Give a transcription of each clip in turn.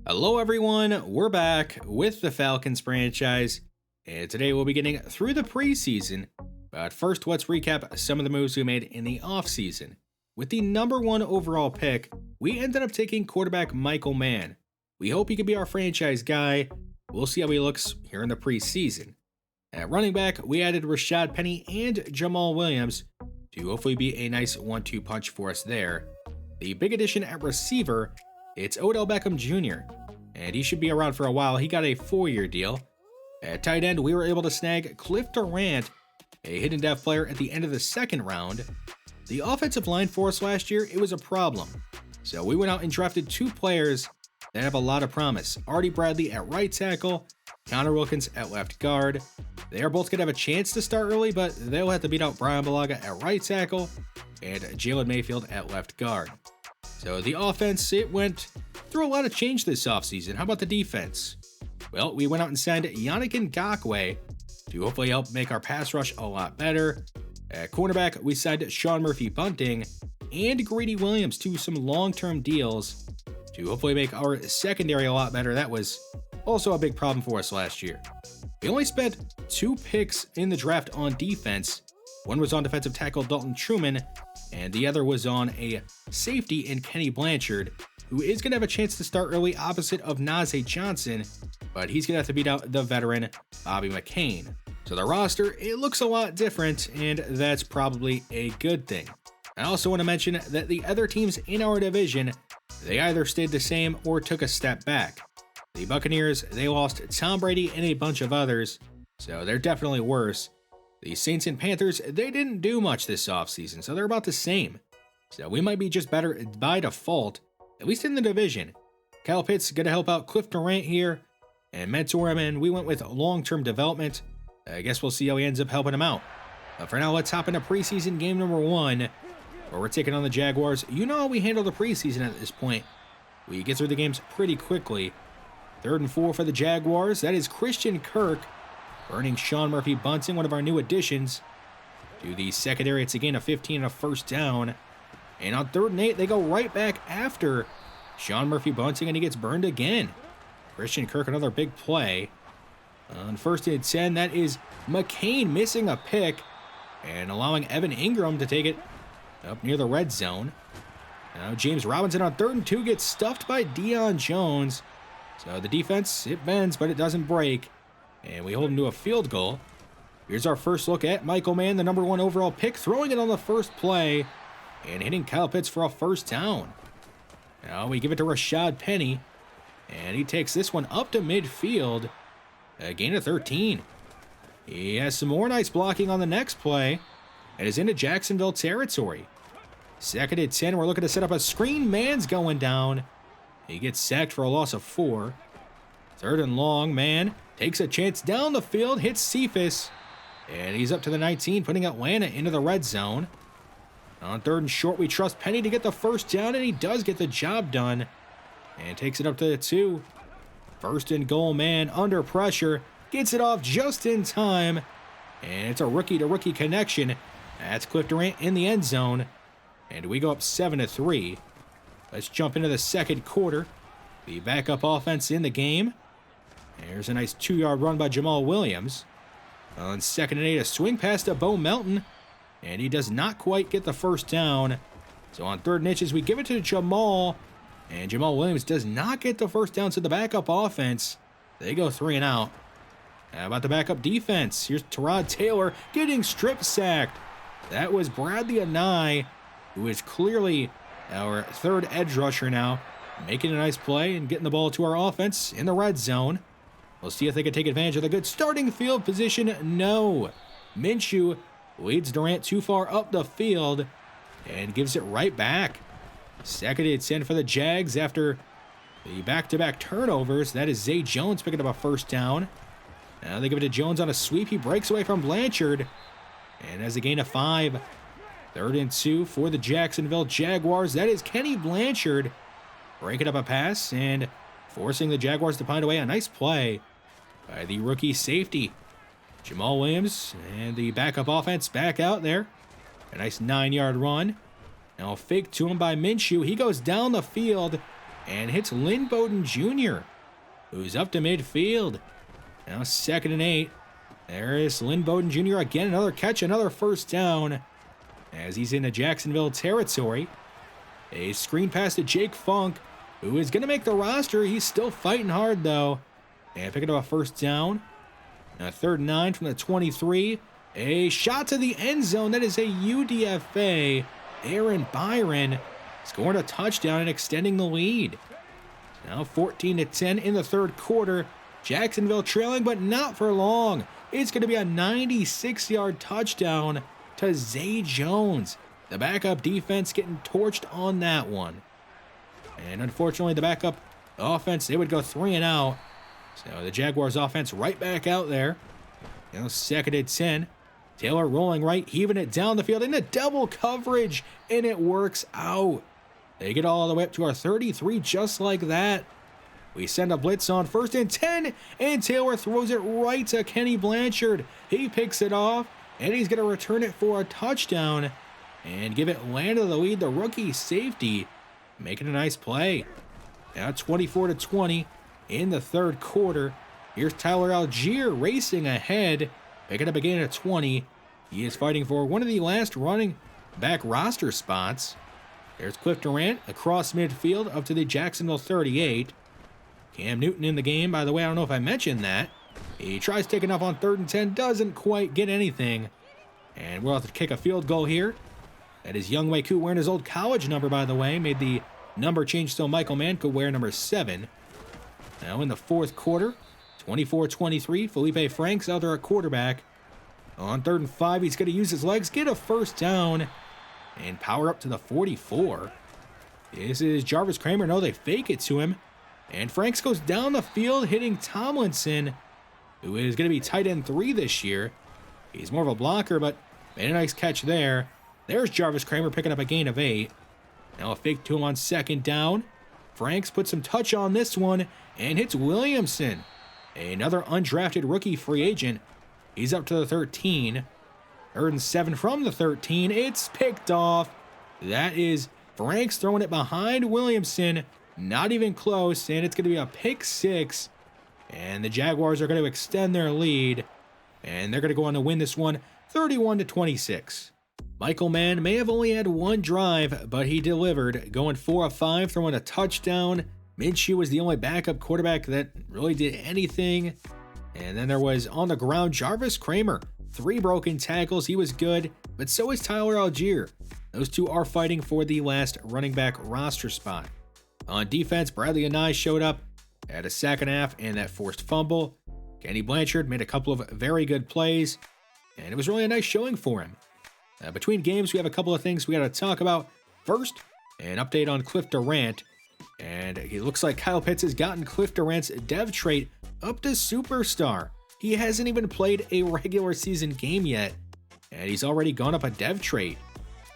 Hello everyone, we're back with the Falcons franchise, and today we'll be getting through the preseason. But first, let's recap some of the moves we made in the offseason. With the number 1 overall pick, we ended up taking quarterback Michael Mann. We hope he can be our franchise guy. We'll see how he looks here in the preseason. At running back, we added Rashad Penny and Jamal Williams to hopefully be a nice 1-2 punch for us there. The big addition at receiver, it's Odell Beckham Jr., and he should be around for a while. He got a 4-year deal. At tight end, we were able to snag Cliff Durant, a hidden depth player at the end of the second round. The offensive line for us last year, it was a problem. So we went out and drafted 2 players that have a lot of promise. Artie Bradley at right tackle, Connor Wilkins at left guard. They are both going to have a chance to start early, but they'll have to beat out Brian Bulaga at right tackle and Jalen Mayfield at left guard. So the offense, it went through a lot of change this offseason. How about the defense? Well, we went out and signed Yannick Ngakoue to hopefully help make our pass rush a lot better. At cornerback, we signed Sean Murphy-Bunting and Greedy Williams to some long-term deals to hopefully make our secondary a lot better. That was also a big problem for us last year. We only spent 2 picks in the draft on defense. One was on defensive tackle Dalton Truman, and the other was on a safety in Kenny Blanchard, who is going to have a chance to start early opposite of Najee Johnson, but he's going to have to beat out the veteran Bobby McCain. So the roster, it looks a lot different, and that's probably a good thing. I also want to mention that the other teams in our division, they either stayed the same or took a step back. The Buccaneers, they lost Tom Brady and a bunch of others, so they're definitely worse. The Saints and Panthers, they didn't do much this offseason, so they're about the same. So we might be just better by default, at least in the division. Kyle Pitts going to help out Cliff Durant here and mentor him, and we went with long-term development. I guess we'll see how he ends up helping him out. But for now, let's hop into preseason game number 1, where we're taking on the Jaguars. You know how we handle the preseason at this point. We get through the games pretty quickly. 3rd and 4 for the Jaguars. That is Christian Kirk burning Sean Murphy-Bunting, one of our new additions, to the secondary. It's a gain of 15 and a first down. And on 3rd and 8, they go right back after Sean Murphy-Bunting, and he gets burned again. Christian Kirk, another big play. On 1st and 10, that is McCain missing a pick and allowing Evan Ingram to take it up near the red zone. Now James Robinson on 3rd and 2 gets stuffed by Deion Jones. So the defense, it bends, but it doesn't break. And we hold him to a field goal. Here's our first look at Michael Mann, the number 1 overall pick, throwing it on the first play and hitting Kyle Pitts for a first down. Now we give it to Rashad Penny, and he takes this one up to midfield. A gain of 13. He has some more nice blocking on the next play and is into Jacksonville territory. 2nd and 10, we're looking to set up a screen. Mann's going down. He gets sacked for a loss of 4. 3rd and long, Mann takes a chance down the field, hits Cephas, and he's up to the 19, putting Atlanta into the red zone. On 3rd and short, we trust Penny to get the first down, and he does get the job done and takes it up to the 2. 1st and goal, Mann under pressure, gets it off just in time, and it's a rookie-to-rookie connection. That's Cliff Durant in the end zone, and we go up 7-3. Let's jump into the second quarter. The backup offense in the game. There's a nice 2-yard run by Jamal Williams. On 2nd and 8, a swing pass to Bo Melton, and he does not quite get the first down. So on 3rd and inches, we give it to Jamal, and Jamal Williams does not get the first down to the backup offense. They go 3 and out. How about the backup defense? Here's Tyrod Taylor getting strip sacked. That was Bradley Anai, who is clearly our 3rd edge rusher now, making a nice play and getting the ball to our offense in the red zone. We'll see if they can take advantage of the good starting field position. No. Minshew leads Durant too far up the field and gives it right back. 2nd and 10 for the Jags after the back-to-back turnovers. That is Zay Jones picking up a first down. Now they give it to Jones on a sweep. He breaks away from Blanchard and has a gain of 5. 3rd and 2 for the Jacksonville Jaguars. That is Kenny Blanchard breaking up a pass and forcing the Jaguars to find away. A nice play by the rookie safety, Jamal Williams, and the backup offense back out there. A nice 9-yard run. Now fake to him by Minshew. He goes down the field and hits Lynn Bowden Jr., who's up to midfield. Now 2nd and 8. There is Lynn Bowden Jr. again, another catch, another first down as he's into Jacksonville territory. A screen pass to Jake Funk, who is going to make the roster. He's still fighting hard, though. And picking up a first down. Now 3rd and 9 from the 23. A shot to the end zone. That is a UDFA. Aaron Byron scoring a touchdown and extending the lead. Now 14-10 in the 3rd quarter. Jacksonville trailing, but not for long. It's going to be a 96-yard touchdown to Zay Jones. The backup defense getting torched on that one. And unfortunately, the backup offense, they would go 3 and out. So the Jaguars offense right back out there. Now 2nd and 10. Taylor rolling right, heaving it down the field into double coverage, and it works out. They get all the way up to our 33 just like that. We send a blitz on 1st and 10, and Taylor throws it right to Kenny Blanchard. He picks it off, and he's going to return it for a touchdown and give Atlanta the lead. The rookie safety making a nice play. Now 24-20 in the 3rd quarter. Here's Tyler Algier racing ahead, picking up a gain of 20. He is fighting for one of the last running back roster spots. There's Cliff Durant across midfield up to the Jacksonville 38. Cam Newton in the game, by the way. I don't know if I mentioned that. He tries taking off on 3rd and 10, doesn't quite get anything. And we'll have to kick a field goal here. That is Young Wei Koo wearing his old college number, by the way. Made the number change so Michael Mann could wear number 7. Now in the 4th quarter, 24-23, Felipe Franks out there at quarterback. On 3rd and 5, he's going to use his legs, get a first down, and power up to the 44. This is Jarvis Kramer. No, they fake it to him. And Franks goes down the field, hitting Tomlinson, who is going to be tight end 3 this year. He's more of a blocker, but made a nice catch there. There's Jarvis Kramer picking up a gain of 8. Now a fake to him on 2nd down. Franks puts some touch on this one and hits Williamson, another undrafted rookie free agent. He's up to the 13. 3rd and 7 from the 13. It's picked off. That is Franks throwing it behind Williamson. Not even close, and it's going to be a pick 6. And the Jaguars are going to extend their lead, and they're going to go on to win this one 31-26. Michael Mann may have only had one drive, but he delivered, going 4 of 5, throwing a touchdown. Minshew was the only backup quarterback that really did anything. And then there was on the ground Jarvis Kramer, 3 broken tackles. He was good, but so is Tyler Algier. Those two are fighting for the last running back roster spot. On defense, Bradley Anae showed up, had a sack and a half and that forced fumble. Kenny Blanchard made a couple of very good plays, and it was really a nice showing for him. Between games, we have a couple of things we got to talk about. First, an update on Cliff Durant, and it looks like Kyle Pitts has gotten Cliff Durant's dev trait up to superstar. He hasn't even played a regular season game yet, and he's already gone up a dev trait.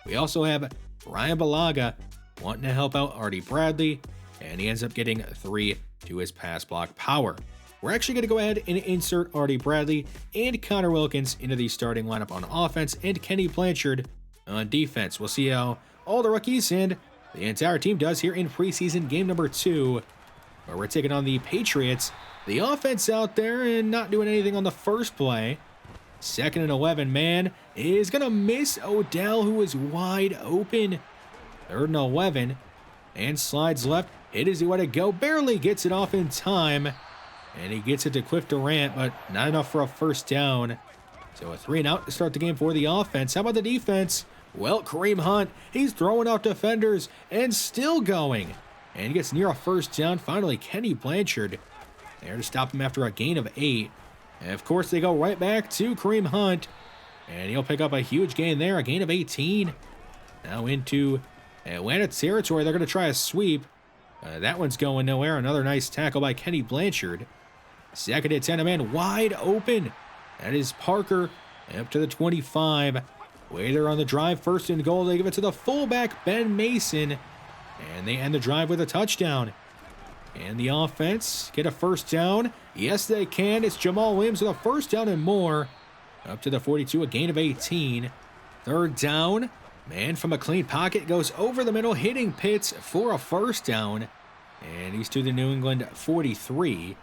We also have Ryan Balaga wanting to help out Artie Bradley, and he ends up getting 3 to his pass block power. We're actually going to go ahead and insert Artie Bradley and Connor Wilkins into the starting lineup on offense and Kenny Blanchard on defense. We'll see how all the rookies and the entire team does here in preseason game number 2, where we're taking on the Patriots. The offense out there and not doing anything on the first play. 2nd and 11, man is going to miss Odell, who is wide open. 3rd and 11, and slides left. It is the way to go. Barely gets it off in time, and he gets it to Cliff Durant, but not enough for a first down. So a 3 and out to start the game for the offense. How about the defense? Well, Kareem Hunt, he's throwing out defenders and still going. And he gets near a first down. Finally, Kenny Blanchard there to stop him after a gain of 8. And of course, they go right back to Kareem Hunt, and he'll pick up a huge gain there, a gain of 18. Now into Atlanta territory. They're going to try a sweep. That one's going nowhere. Another nice tackle by Kenny Blanchard. 2nd and 10, a man wide open. That is Parker up to the 25. Way there on the drive, 1st and goal. They give it to the fullback, Ben Mason, and they end the drive with a touchdown. And the offense get a first down. Yes, they can. It's Jamal Williams with a first down and more. Up to the 42, a gain of 18. 3rd down. Man from a clean pocket goes over the middle, hitting Pitts for a first down. And he's to the New England 43.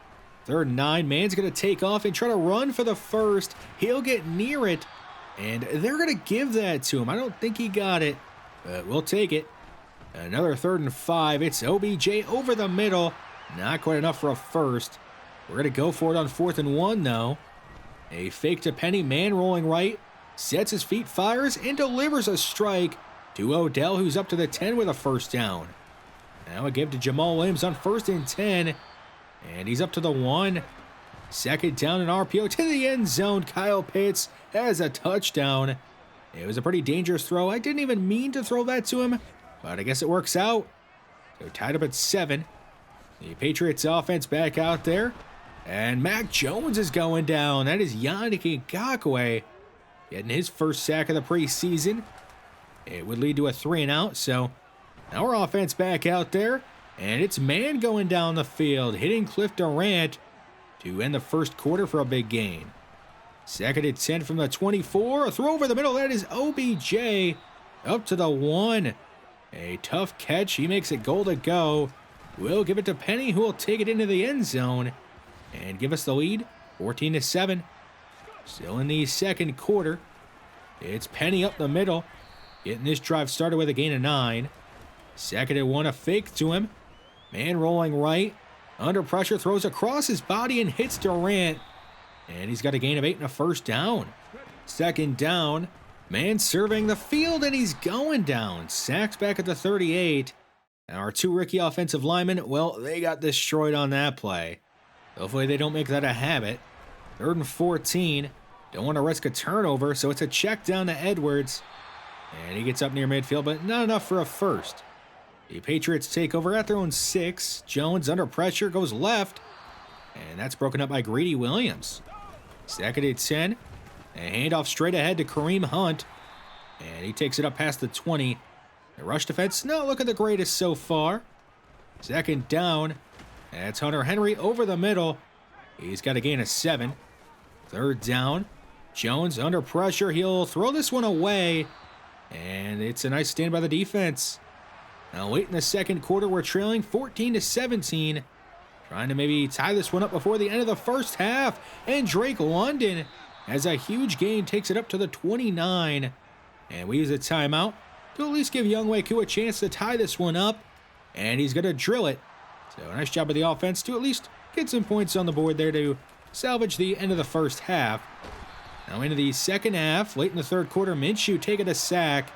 3rd and 9. Man's going to take off and try to run for the first. He'll get near it, and they're going to give that to him. I don't think he got it, but we'll take it. Another 3rd and 5. It's OBJ over the middle. Not quite enough for a first. We're going to go for it on 4th and 1, though. A fake to Penny. Man rolling right. Sets his feet, fires, and delivers a strike to Odell, who's up to the 10 with a first down. Now a give to Jamal Williams on 1st and 10. And he's up to the 1. 2nd down and RPO to the end zone. Kyle Pitts has a touchdown. It was a pretty dangerous throw. I didn't even mean to throw that to him, but I guess it works out. So tied up at 7. The Patriots offense back out there. And Mac Jones is going down. That is Yannick Ngakoue getting his first sack of the preseason. It would lead to a 3 and out. So now our offense back out there. And it's Man going down the field, hitting Cliff Durant to end the first quarter for a big gain. 2nd and 10 from the 24. A throw over the middle. That is OBJ up to the 1. A tough catch. He makes it goal to go. We'll give it to Penny, who will take it into the end zone and give us the lead, 14-7. Still in the second quarter. It's Penny up the middle, getting this drive started with a gain of 9. 2nd and 1, a fake to him. Man rolling right. Under pressure, throws across his body and hits Durant. And he's got a gain of 8 and a first down. 2nd down. Man surveying the field, and he's going down. Sacks back at the 38. Now our 2 rookie offensive linemen, well, they got destroyed on that play. Hopefully they don't make that a habit. 3rd and 14. Don't want to risk a turnover, so it's a check down to Edwards. And he gets up near midfield, but not enough for a first. The Patriots take over at their own 6. Jones under pressure, goes left. And that's broken up by Greedy Williams. 2nd and 10. A handoff straight ahead to Kareem Hunt. And he takes it up past the 20. The rush defense not looking the greatest so far. 2nd down. That's Hunter Henry over the middle. He's got a gain of 7. 3rd down. Jones under pressure. He'll throw this one away. And it's a nice stand by the defense. Now late in the second quarter, we're trailing 14-17. Trying to maybe tie this one up before the end of the first half. And Drake London has a huge gain, takes it up to the 29. And we use a timeout to at least give Younghoe Koo a chance to tie this one up. And he's going to drill it. So nice job of the offense to at least get some points on the board there to salvage the end of the first half. Now into the second half, late in the third quarter, Minshew taking a sack.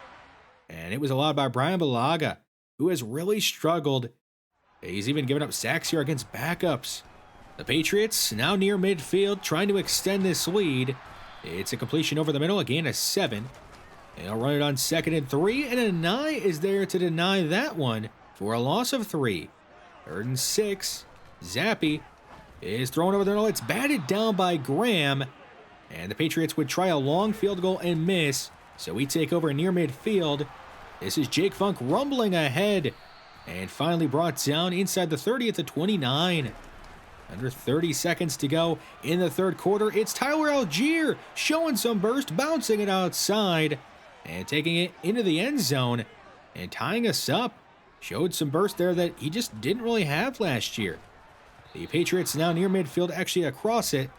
And it was allowed by Brian Bulaga, who has really struggled. He's even given up sacks here against backups. The Patriots now near midfield, trying to extend this lead. It's a completion over the middle, a gain of 7. They'll run it on 2nd and 3, and Anai is there to deny that one for a loss of 3. 3rd and 6. Zappy is thrown over the middle. It's batted down by Graham. And the Patriots would try a long field goal and miss. So we take over near midfield. This is Jake Funk rumbling ahead. And finally brought down inside the 30 at the 29. Under 30 seconds to go in the third quarter. It's Tyler Algier showing some burst, bouncing it outside. And taking it into the end zone. And tying us up. Showed some burst there that he just didn't really have last year. The Patriots now near midfield, actually across it.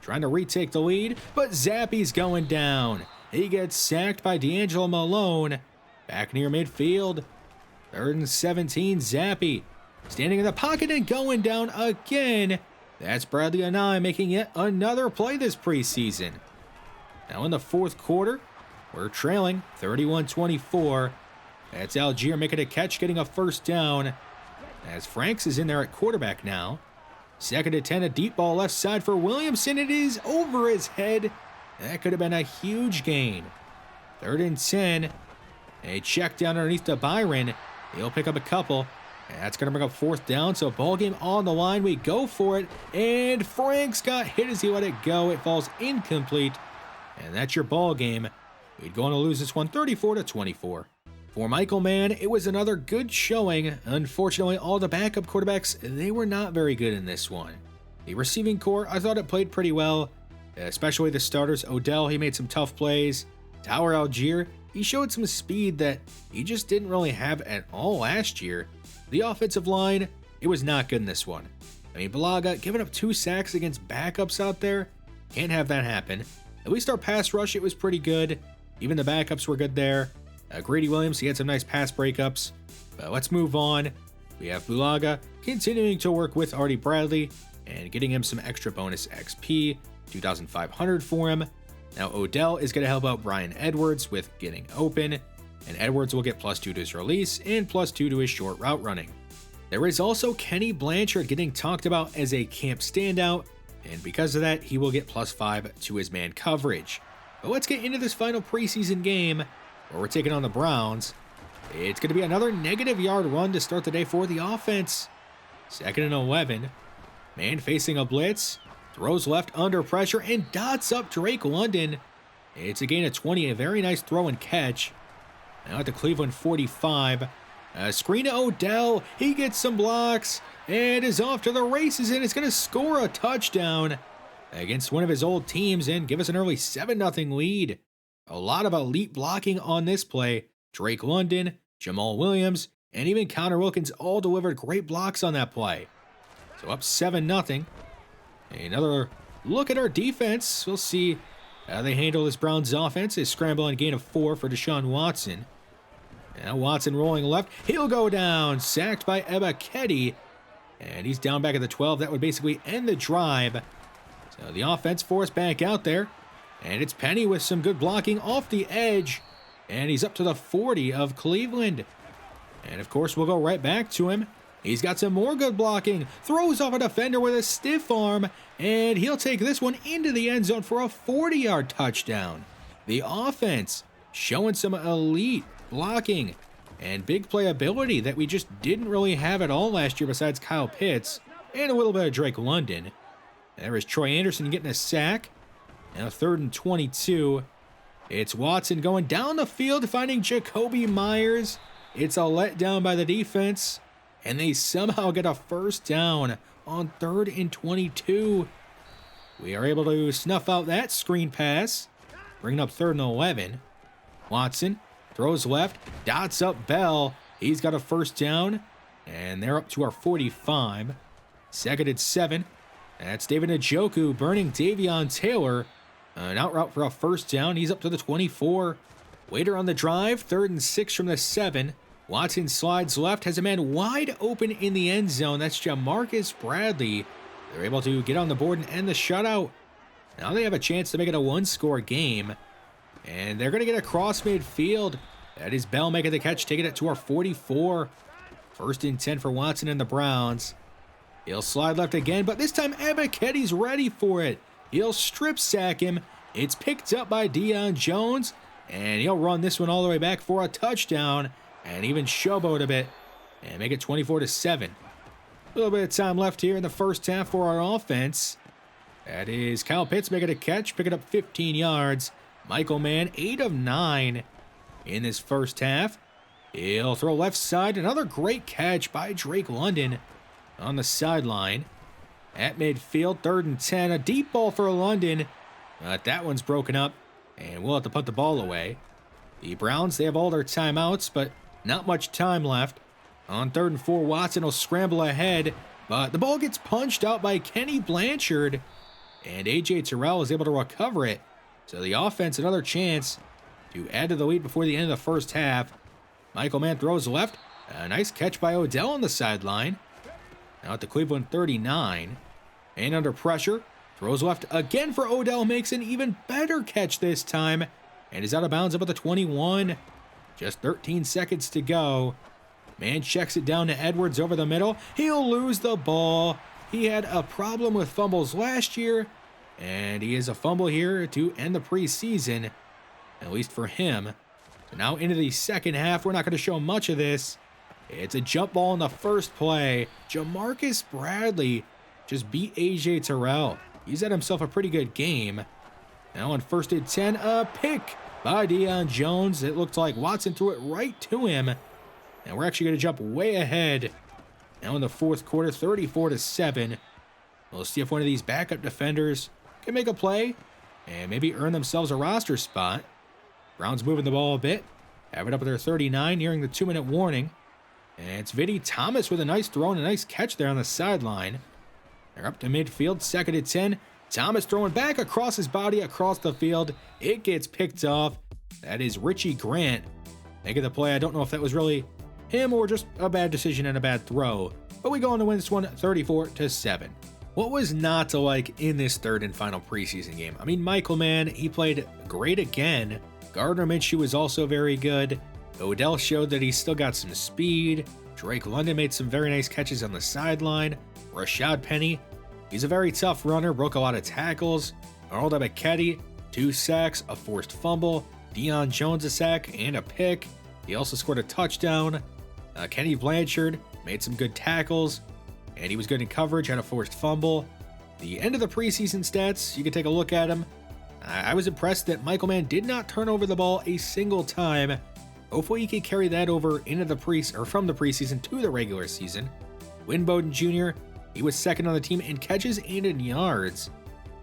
Trying to retake the lead, but Zappy's going down. He gets sacked by D'Angelo Malone. Back near midfield. 3rd and 17, Zappy standing in the pocket and going down again. That's Bradley Anai making yet another play this preseason. Now in the fourth quarter, we're trailing 31-24. That's Algier making a catch, getting a first down. As Franks is in there at quarterback now. 2nd and 10, a deep ball left side for Williamson. It is over his head. That could have been a huge gain. 3rd and 10. A check down underneath to Byron. He'll pick up a couple. And that's going to bring up 4th down. So ball game on the line. We go for it. And Franks got hit as he let it go. It falls incomplete. And that's your ball game. We'd go on to lose this one 34-24. For Michael Mann, it was another good showing. Unfortunately, all the backup quarterbacks, they were not very good in this one. The receiving core, I thought it played pretty well, especially the starters. Odell, he made some tough plays. Tyler Algier, he showed some speed that he just didn't really have at all last year. The offensive line, it was not good in this one. I mean, Bulaga giving up 2 sacks against backups out there. Can't have that happen. At least our pass rush, it was pretty good. Even the backups were good there. Grady Williams, he had some nice pass breakups. But let's move on. We have Bulaga continuing to work with Artie Bradley and getting him some extra bonus XP, 2,500 for him. Now Odell is going to help out Brian Edwards with getting open, and Edwards will get +2 to his release and +2 to his short route running. There is also Kenny Blanchard getting talked about as a camp standout, and because of that, he will get +5 to his man coverage. But let's get into this final preseason game where we're taking on the Browns. It's going to be another negative yard run to start the day for the offense. 2nd and 11. Man facing a blitz. Throws left under pressure and dots up Drake London. It's a gain of 20, a very nice throw and catch. Now at the Cleveland 45. Screen to Odell. He gets some blocks and is off to the races, and it's going to score a touchdown against one of his old teams and give us an early 7-0 lead. A lot of elite blocking on this play. Drake London, Jamal Williams, and even Connor Wilkins all delivered great blocks on that play. So up 7-0. Another look at our defense. We'll see how they handle this Browns offense. A scramble and gain of 4 for Deshaun Watson. Now Watson rolling left. He'll go down. Sacked by Ebiketie. And he's down back at the 12. That would basically end the drive. So the offense forced back out there. And it's Penny with some good blocking off the edge. And he's up to the 40 of Cleveland. And of course, we'll go right back to him. He's got some more good blocking. Throws off a defender with a stiff arm. And he'll take this one into the end zone for a 40-yard touchdown. The offense showing some elite blocking and big playability that we just didn't really have at all last year besides Kyle Pitts and a little bit of Drake London. There is Troy Anderson getting a sack. Now 3rd and 22. It's Watson going down the field, finding Jacoby Myers. It's a letdown by the defense, and they somehow get a first down on 3rd and 22. We are able to snuff out that screen pass, bringing up 3rd and 11. Watson throws left, dots up Bell. He's got a first down, and they're up to our 45. 2nd and 7. That's David Njoku burning Davion Taylor. An out route for a first down. He's up to the 24. Later on the drive, 3rd and 6 from the 7. Watson slides left, has a man wide open in the end zone. That's Jamarcus Bradley. They're able to get on the board and end the shutout. Now they have a chance to make it a 1-score game. And they're going to get across midfield. That is Bell making the catch, taking it to our 44. 1st and 10 for Watson and the Browns. He'll slide left again, but this time Ebiketie's ready for it. He'll strip sack him. It's picked up by Deion Jones, and he'll run this one all the way back for a touchdown and even showboat a bit and make it 24-7. A little bit of time left here in the first half for our offense. That is Kyle Pitts making a catch, picking up 15 yards. Michael Mann, 8 of 9 in this first half. He'll throw left side. Another great catch by Drake London on the sideline. At midfield, 3rd and 10. A deep ball for London. But that one's broken up, and we'll have to put the ball away. The Browns, they have all their timeouts, but not much time left. On 3rd and 4, Watson will scramble ahead, but the ball gets punched out by Kenny Blanchard, and A.J. Terrell is able to recover it. So the offense, another chance to add to the lead before the end of the first half. Michael Mann throws left. A nice catch by Odell on the sideline. Now at the Cleveland 39. And under pressure, throws left again for Odell, makes an even better catch this time, and is out of bounds up at the 21. Just 13 seconds to go. Man checks it down to Edwards over the middle. He'll lose the ball. He had a problem with fumbles last year, and he is a fumble here to end the preseason, at least for him. So now into the second half, we're not going to show much of this. It's a jump ball in the first play. Jamarcus Bradley just beat A.J. Terrell. He's had himself a pretty good game. Now on 1st and 10, a pick by Deion Jones. It looked like Watson threw it right to him. And we're actually going to jump way ahead. Now in the 4th quarter, 34-7. We'll see if one of these backup defenders can make a play and maybe earn themselves a roster spot. Browns moving the ball a bit. Have it up at their 39, nearing the 2-minute warning. And it's Vinny Thomas with a nice throw and a nice catch there on the sideline. They're up to midfield, 2nd and 10. Thomas throwing back across his body, across the field. It gets picked off. That is Richie Grant making the play. I don't know if that was really him or just a bad decision and a bad throw. But we go on to win this one 34-7. What was not to like in this 3rd and final preseason game? I mean, Michael Mann, he played great again. Gardner Minshew was also very good. Odell showed that he's still got some speed. Drake London made some very nice catches on the sideline. Rashad Penny, he's a very tough runner, broke a lot of tackles. Arnold Ebiketie, 2 sacks, a forced fumble. Deion Jones a sack and a pick. He also scored a touchdown. Kenny Blanchard made some good tackles, and he was good in coverage, had a forced fumble. The end of the preseason stats, you can take a look at them. I was impressed that Michael Mann did not turn over the ball a single time. Hopefully he can carry that over into the from the preseason to the regular season. Win Bowden Jr., he was 2nd on the team in catches and in yards.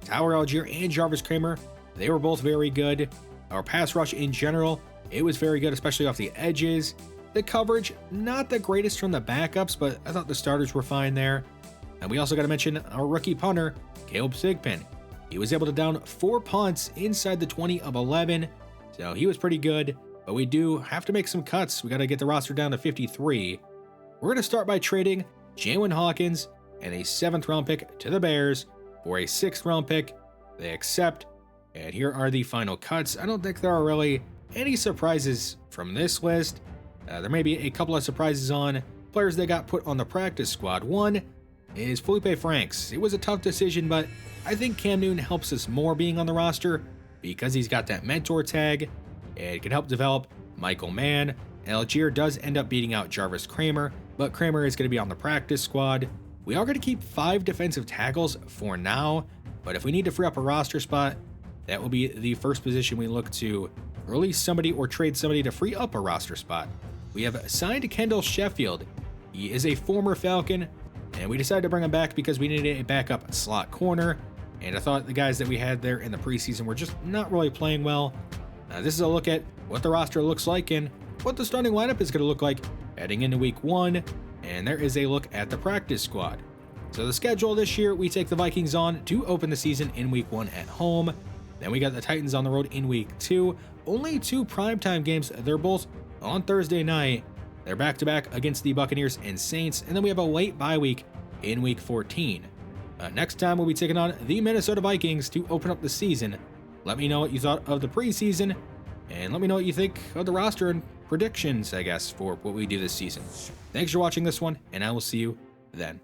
Tyler Algier and Jarvis Kramer, they were both very good. Our pass rush in general, it was very good, especially off the edges. The coverage, not the greatest from the backups, but I thought the starters were fine there. And we also got to mention our rookie punter, Caleb Thigpen. He was able to down 4 punts inside the 20 of 11, so he was pretty good. But we do have to make some cuts. We got to get the roster down to 53. We're going to start by trading Jaywin Hawkins and a 7th round pick to the Bears for a 6th round pick. They accept. And here are the final cuts. I don't think there are really any surprises from this list. There may be a couple of surprises on players that got put on the practice squad. One is Felipe Franks. It was a tough decision, but I think Cam Newton helps us more being on the roster because he's got that mentor tag. It can help develop Michael Mann. Algier does end up beating out Jarvis Kramer, but Kramer is going to be on the practice squad. We are going to keep 5 defensive tackles for now, but if we need to free up a roster spot, that will be the first position we look to release somebody or trade somebody to free up a roster spot. We have signed Kendall Sheffield. He is a former Falcon, and we decided to bring him back because we needed a backup slot corner, and I thought the guys that we had there in the preseason were just not really playing well. This is a look at what the roster looks like and what the starting lineup is going to look like heading into week 1, and there is a look at the practice squad. So the schedule this year, we take the Vikings on to open the season in week 1 at home. Then we got the Titans on the road in week 2. Only 2 primetime games. They're both on Thursday night. They're back-to-back against the Buccaneers and Saints, and then we have a late bye week in week 14. Next time we'll be taking on the Minnesota Vikings to open up the season. Let me know what you thought of the preseason, and let me know what you think of the roster and predictions, I guess, for what we do this season. Thanks for watching this one, and I will see you then.